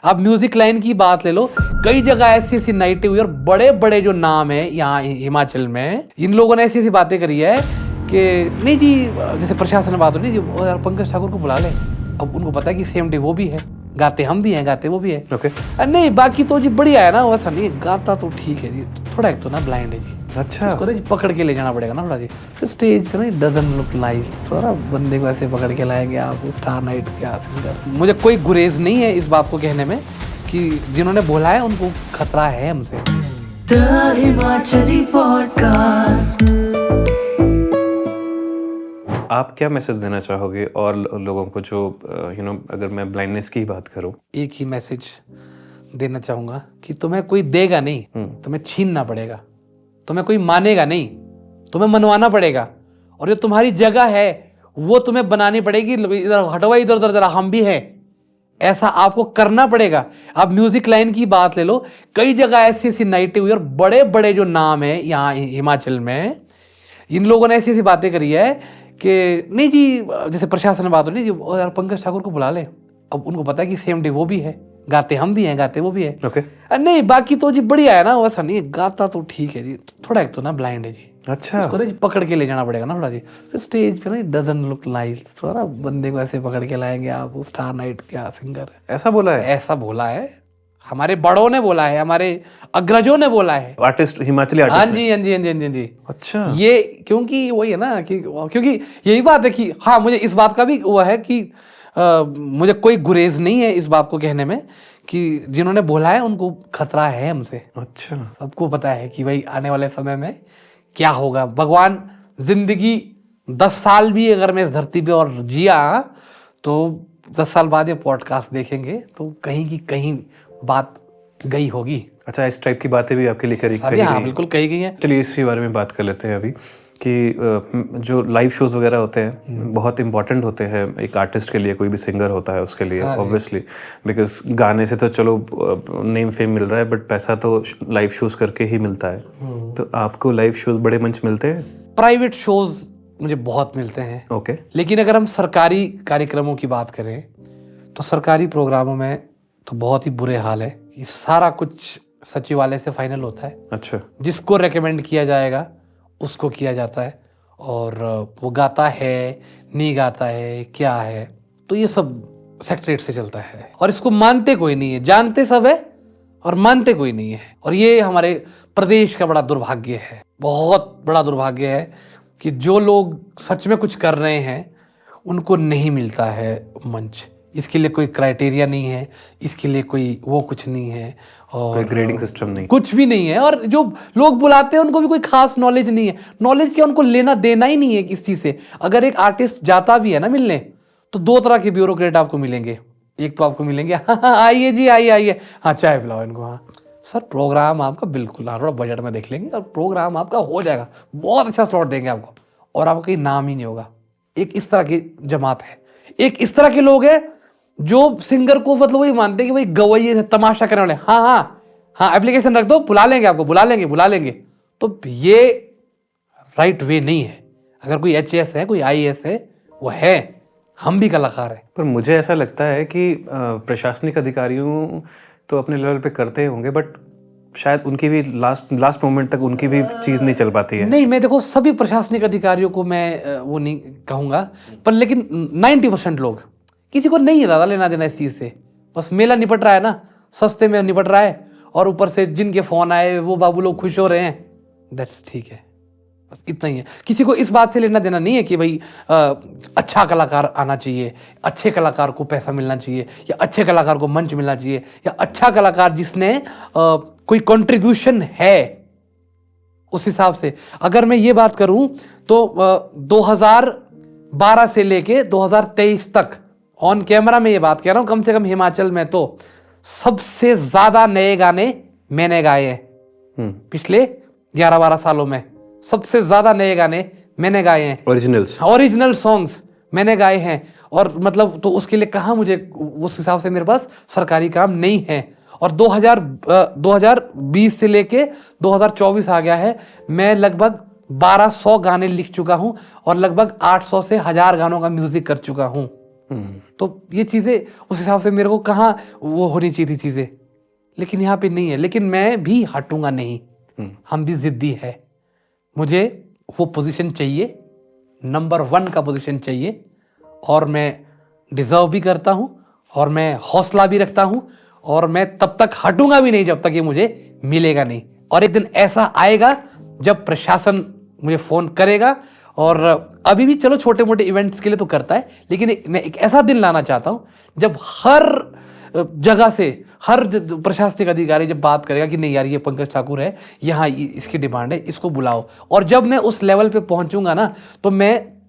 आप music line की बात ले लो, कई जगह ऐसी ऐसी नाइटें हुई और बड़े बड़े जो नाम है यहाँ हिमाचल में, इन लोगों ने ऐसी ऐसी बातें करी है कि नहीं जी, जैसे प्रशासन ने बात हो रही है कि यार पंकज ठाकुर को बुला ले। अब उनको पता है कि सेम डे वो भी है, गाते हम भी हैं, गाते वो भी है। ओके। नहीं बाकी तो जी बढ़िया है ना, वैसा नहीं है, गाता तो ठीक है जी, थोड़ा एक तो ना ब्लाइंड है जी। अच्छा, उसको ना जी पकड़ के ले जाना पड़ेगा ना थोड़ा जी, फिर स्टेज पे ना डजंट लुक नाइस, थोड़ा ना बंदे को ऐसे पकड़ के लाएंगे आप स्टार नाइट क्या सिंगर। मुझे कोई गुरेज नहीं है इस बात को कहने में कि जिन्होंने बोला है उनको खतरा है हमसे। The Himachali Podcast। आप क्या मैसेज देना चाहोगे और लोगों को जो अगर मैं ब्लाइंडनेस की बात करूं? एक ही मैसेज देना चाहूँगा कि तुम्हें कोई देगा नहीं, तुम्हें छीनना पड़ेगा, तुम्हें कोई मानेगा नहीं, तुम्हें मनवाना पड़ेगा, और जो तुम्हारी जगह है वो तुम्हें बनानी पड़ेगी। इधर हटवा, इधर उधर जरा हम भी हैं, ऐसा आपको करना पड़ेगा। आप म्यूजिक लाइन की बात ले लो, कई जगह ऐसी ऐसी नाइटें हुई और बड़े बड़े जो नाम है यहाँ हिमाचल में, इन लोगों ने ऐसी ऐसी बातें करी है कि नहीं जी, जैसे प्रशासन ने बात हो रही है कि यार पंकज ठाकुर को बुला ले। अब उनको पता है कि सेम डे वो भी है, गाते हम भी हैं, गाते वो भी है। ओके। नहीं बाकी तो जी बढ़िया है ना, वैसा नहीं है, गाता तो ठीक है जी, थोड़ा एक तो ना ब्लाइंड है जी। अच्छा, उसको ना जी पकड़ के ले जाना पड़ेगा ना थोड़ा जी, फिर स्टेज पे ना डजंट लुक नाइस, थोड़ा ना बंदे को ऐसे पकड़ के लाएंगे आप स्टार नाइट क्या सिंगर। ऐसा बोला है? ऐसा बोला है, हमारे बड़ों ने बोला है, हमारे अग्रजों ने बोला है, आर्टिस्ट, हिमाचली आर्टिस्ट। हाँ जी हाँ जी हाँ जी हाँ जी। अच्छा, ये क्योंकि वही है ना कि क्योंकि यही बात है कि हाँ, मुझे इस बात का भी वो है कि मुझे कोई गुरेज नहीं है इस बात को कहने में कि जिन्होंने बोला है उनको खतरा है हमसे। अच्छा, सबको पता है कि भाई आने वाले समय में क्या होगा। भगवान जिंदगी 10 साल भी अगर मैं इस धरती पे और जिया तो 10 साल बाद ये पॉडकास्ट देखेंगे तो कहीं की कहीं बात गई होगी। अच्छा, इस टाइप की बातें भी आपके लिए कही हाँ बिल्कुल कही गई है। चलिए इसके बारे में बात कर लेते हैं अभी कि जो लाइव शोज वगैरह होते हैं बहुत इंपॉर्टेंट होते हैं एक आर्टिस्ट के लिए, कोई भी सिंगर होता है उसके लिए ऑब्वियसली, बिकॉज गाने से तो चलो नेम फेम मिल रहा है बट पैसा तो लाइव शोज करके ही मिलता है। तो आपको लाइव शोज बड़े मंच मिलते हैं? प्राइवेट शोज मुझे बहुत मिलते हैं। ओके। लेकिन अगर हम सरकारी कार्यक्रमों की बात करें तो सरकारी प्रोग्रामों में तो बहुत ही बुरे हाल है। ये सारा कुछ सचिवालय से फाइनल होता है। अच्छा, जिसको रेकमेंड किया जाएगा उसको किया जाता है, और वो गाता है नहीं गाता है क्या है, तो ये सब सेक्रेटरीट से चलता है और इसको मानते कोई नहीं है। जानते सब है और मानते कोई नहीं है, और ये हमारे प्रदेश का बड़ा दुर्भाग्य है, बहुत बड़ा दुर्भाग्य है कि जो लोग सच में कुछ कर रहे हैं उनको नहीं मिलता है मंच। इसके लिए कोई क्राइटेरिया नहीं है, इसके लिए कोई वो कुछ नहीं है, और कोई ग्रेडिंग सिस्टम नहीं, कुछ भी नहीं है। और जो लोग बुलाते हैं उनको भी कोई खास नॉलेज नहीं है। नॉलेज क्या, उनको लेना देना ही नहीं है किस चीज़ से। अगर एक आर्टिस्ट जाता भी है ना मिलने, तो 2 तरह के ब्यूरोक्रेट आपको मिलेंगे। एक तो आपको मिलेंगे हाँ आइए जी आइए आइए, हाँ चाय पिलाओ इनको, हाँ सर प्रोग्राम आपका बिल्कुल, हाँ थोड़ा बजट में देख लेंगे और प्रोग्राम आपका हो जाएगा, बहुत अच्छा स्लॉट देंगे आपको, और आपका कहीं नाम ही नहीं होगा। एक इस तरह की जमात है। एक इस तरह के लोग हैं जो सिंगर को मतलब वही मानते हैं कि भाई गवैये से तमाशा करने वाले, हाँ हाँ हाँ एप्लीकेशन रख दो, बुला लेंगे आपको, बुला लेंगे। तो ये राइट वे नहीं है। अगर कोई HAS है, कोई IAS है, वो है, हम भी कलाकार हैं। पर मुझे ऐसा लगता है कि प्रशासनिक अधिकारियों तो अपने लेवल पे करते होंगे बट शायद उनकी भी लास्ट मोमेंट तक उनकी भी चीज़ नहीं चल पाती है। नहीं, मैं देखो सभी प्रशासनिक अधिकारियों को मैं वो नहीं कहूँगा, पर लेकिन 90% लोग, किसी को नहीं है दादा लेना देना इस चीज़ से। बस मेला निपट रहा है ना, सस्ते में निपट रहा है, और ऊपर से जिनके फ़ोन आए वो बाबू लोग खुश हो रहे हैं, दैट्स ठीक है, बस इतना ही है। किसी को इस बात से लेना देना नहीं है कि भाई अच्छा कलाकार आना चाहिए, अच्छे कलाकार को पैसा मिलना चाहिए, या अच्छे कलाकार को मंच मिलना चाहिए, या अच्छा कलाकार जिसने कोई कंट्रीब्यूशन है उस हिसाब से। अगर मैं ये बात करूं तो 2012 से लेके 2023 तक ऑन कैमरा में ये बात कह रहा हूं, कम से कम हिमाचल में तो सबसे ज्यादा नए गाने मैंने गाए हैं। पिछले 11-12 सालों में सबसे ज्यादा नए गाने मैंने गाए हैं। ओरिजिनल सॉन्ग्स मैंने गाए हैं। और मतलब तो उसके लिए कहाँ मुझे उस हिसाब से मेरे पास सरकारी काम नहीं है। और 2020 से लेके 2024 आ गया है, मैं लगभग 1200 गाने लिख चुका हूं और लगभग 800 से 1000 गानों का म्यूजिक कर चुका हूं। तो ये चीज़ें उस हिसाब से मेरे को कहाँ वो होनी चाहिए थी चीज़ें, लेकिन यहाँ पे नहीं है। लेकिन मैं भी हटूंगा नहीं, हम भी जिद्दी है। मुझे वो पोजीशन चाहिए, नंबर 1 का पोजीशन चाहिए, और मैं डिजर्व भी करता हूँ, और मैं हौसला भी रखता हूँ, और मैं तब तक हटूंगा भी नहीं जब तक ये मुझे मिलेगा नहीं। और एक दिन ऐसा आएगा जब प्रशासन मुझे फ़ोन करेगा, और अभी भी चलो छोटे मोटे इवेंट्स के लिए तो करता है, लेकिन मैं एक ऐसा दिन लाना चाहता हूँ जब हर जगह से हर प्रशासनिक अधिकारी जब बात करेगा कि नहीं यार ये पंकज ठाकुर है, यहाँ इसकी डिमांड है, इसको बुलाओ। और जब मैं उस लेवल पे पहुँचूंगा ना, तो मैं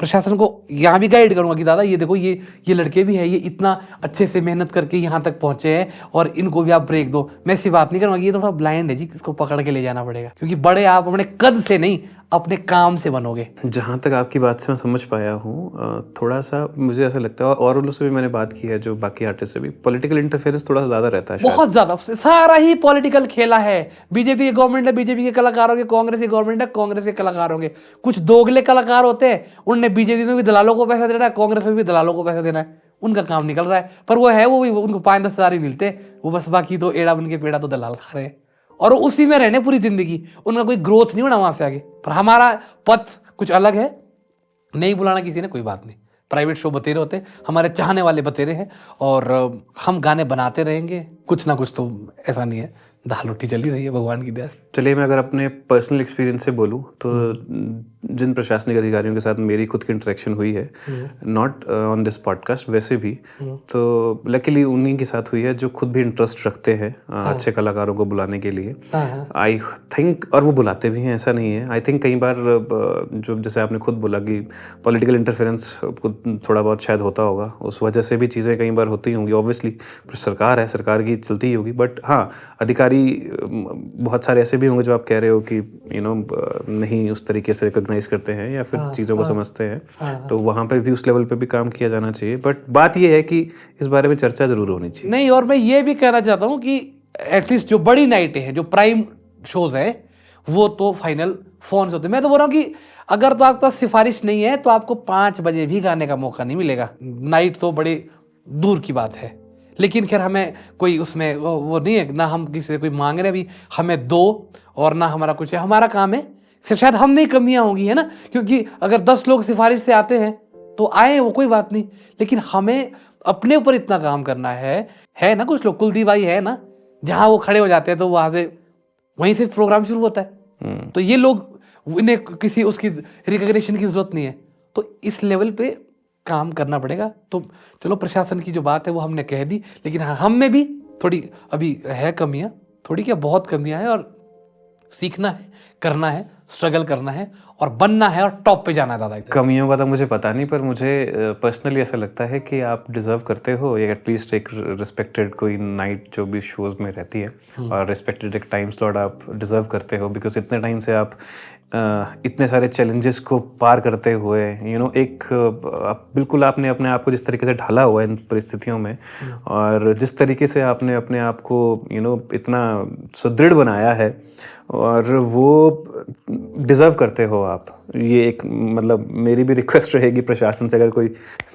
प्रशासन को यहाँ भी गाइड करूंगा कि दादा ये देखो, ये लड़के भी हैं, ये इतना अच्छे से मेहनत करके यहाँ तक पहुँचे हैं, और इनको भी आप ब्रेक दो। मैं ऐसी बात नहीं करूँगा कि ये थोड़ा ब्लाइंड है जी, इसको पकड़ के ले जाना पड़ेगा, क्योंकि बड़े आप अपने कद से नहीं, अपने काम से बनोगे। जहाँ तक आपकी बात से मैं समझ पाया हूँ, थोड़ा सा मुझे ऐसा लगता है, और लोगों से भी मैंने बात की है, जो बाकी आर्टिस्ट से भी, पॉलिटिकल इंटरफेरेंस थोड़ा सा ज़्यादा रहता है। बहुत ज़्यादा, सारा ही पॉलिटिकल खेला है। बीजेपी की गवर्नमेंट है, बीजेपी के कलाकारों के, कांग्रेस की गवर्नमेंट है, कांग्रेस के कलाकारों के। कुछ दोगले कलाकार होते हैं, उनने बीजेपी में भी दलालों को पैसा देना है, कांग्रेस में भी दलालों को पैसा देना है, उनका काम निकल रहा है। पर वो भी उनको 5-10 हज़ार ही मिलते हैं, वो बस, बाकी तो एड़ा बन के पेड़ा तो दलाल खा रहे हैं, और उसी में रहने पूरी जिंदगी, उनका कोई ग्रोथ नहीं होना वहां से आगे। पर हमारा पथ कुछ अलग है, नहीं बुलाना किसी ने कोई बात नहीं, प्राइवेट शो बतेरे होते हैं, हमारे चाहने वाले बतेरे हैं, और हम गाने बनाते रहेंगे, कुछ ना कुछ तो ऐसा नहीं है, दाल रोटी चली रही है भगवान की दया से। चलिए, मैं अगर अपने पर्सनल एक्सपीरियंस से बोलूँ तो जिन प्रशासनिक अधिकारियों के साथ मेरी खुद की इंटरेक्शन हुई है, नॉट ऑन दिस पॉडकास्ट, वैसे भी, तो लकीली उन्हीं के साथ हुई है जो खुद भी इंटरेस्ट रखते हैं अच्छे कलाकारों को बुलाने के लिए। आई थिंक, और वो बुलाते भी हैं, ऐसा नहीं है। आई थिंक कई बार जो, जैसे आपने खुद बोला कि पॉलिटिकल इंटरफेरेंस थोड़ा बहुत शायद होता होगा, उस वजह से भी चीज़ें कई बार होती होंगी। ऑब्वियसली सरकार है, सरकार की चलती ही होगी, बट हाँ, अधिकारी बहुत सारे ऐसे भी होंगे जो आप कह रहे हो कि नहीं उस तरीके से रिकॉग्नाइज करते हैं या फिर चीज़ों को समझते हैं, तो वहाँ पे भी उस लेवल पे भी काम किया जाना चाहिए। बट बात ये है कि इस बारे में चर्चा जरूर होनी चाहिए। नहीं, और मैं ये भी कहना चाहता हूँ कि एटलीस्ट जो बड़ी नाइटें हैं, जो प्राइम शोज हैं, वो तो फाइनल फोन से होते हैं। मैं तो बोल रहा हूँ कि अगर तो आपका सिफारिश नहीं है तो आपको 5 बजे भी गाने का मौका नहीं मिलेगा। नाइट तो बड़ी दूर की बात है, लेकिन खैर हमें कोई उसमें वो नहीं है ना, हम किसी से कोई मांग रहे अभी हमें दो, और ना हमारा कुछ है। हमारा काम है, फिर शायद हम में कमियां होंगी, है ना, क्योंकि अगर 10 लोग सिफारिश से आते हैं तो आए, वो कोई बात नहीं, लेकिन हमें अपने ऊपर इतना काम करना है ना। कुछ लोग, कुलदीप भाई है ना, जहाँ वो खड़े हो जाते हैं तो वहाँ से वहीं से प्रोग्राम शुरू होता है। तो ये लोग, इन्हें किसी उसकी रिकॉग्निशन की जरूरत नहीं है, तो इस लेवल पे काम करना पड़ेगा। तो चलो, प्रशासन की जो बात है वो हमने कह दी, लेकिन हाँ, हम में भी थोड़ी अभी है कमियां, थोड़ी क्या बहुत कमियां हैं, और सीखना है, करना है, स्ट्रगल करना है, और बनना है, और टॉप पे जाना है दादा। कमियों का तो मुझे पता नहीं, पर मुझे पर्सनली ऐसा लगता है कि आप डिजर्व करते हो एटलीस्ट एक रिस्पेक्टेड कोई नाइट जो भी शोज में रहती है, और रिस्पेक्टेड एक टाइम स्लॉट आप डिजर्व करते हो, बिकॉज इतने टाइम से आप इतने सारे चैलेंजेस को पार करते हुए एक बिल्कुल आपने अपने आप को जिस तरीके से ढाला हुआ है इन परिस्थितियों में, और जिस तरीके से आपने अपने आप को इतना सुदृढ़ बनाया है, और वो डिज़र्व करते हो आप। ये एक, मतलब मेरी भी रिक्वेस्ट रहेगी प्रशासन से, अगर कोई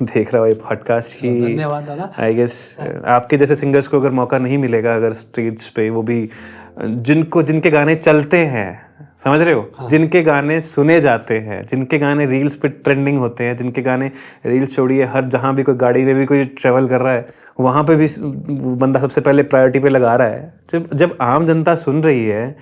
देख रहा हो ये पॉडकास्ट की, धन्यवाद दादा। आई गेस आपके जैसे सिंगर्स को अगर मौका नहीं मिलेगा, अगर स्टेज पे, वो भी जिनके गाने चलते हैं, समझ रहे हो, जिनके गाने सुने जाते हैं, जिनके गाने रील्स पे ट्रेंडिंग होते हैं, जिनके गाने रील्स छोड़िए, हर जहाँ भी कोई गाड़ी में भी कोई ट्रेवल कर रहा है, वहाँ पे भी बंदा सबसे पहले प्रायोरिटी पे लगा रहा है। जब आम जनता सुन रही है,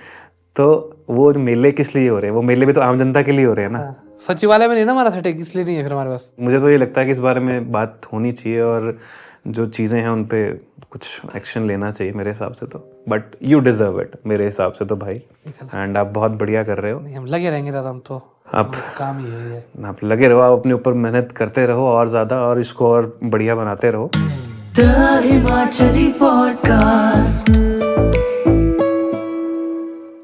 तो वो मेले किस लिए हो रहे हैं? वो मेले भी तो आम जनता के लिए हो रहे हैं ना। सचिवालय में नहीं ना हमारा सेटिंग, इसलिए नहीं है फिर हमारे पास। मुझे तो ये लगता है कि इस बारे में बात होनी चाहिए, और जो चीज़ें हैं उन पे कुछ एक्शन लेना चाहिए मेरे हिसाब से तो। बट यू डिजर्व इट मेरे हिसाब से तो भाई, एंड आप बहुत बढ़िया कर रहे हो। नहीं, हम लगे रहेंगे दादा, हम तो आप काम ही है, आप लगे रहो, आप अपने ऊपर मेहनत करते रहो और ज़्यादा, और इसको और बढ़िया बनाते रहो। The Himachali podcast.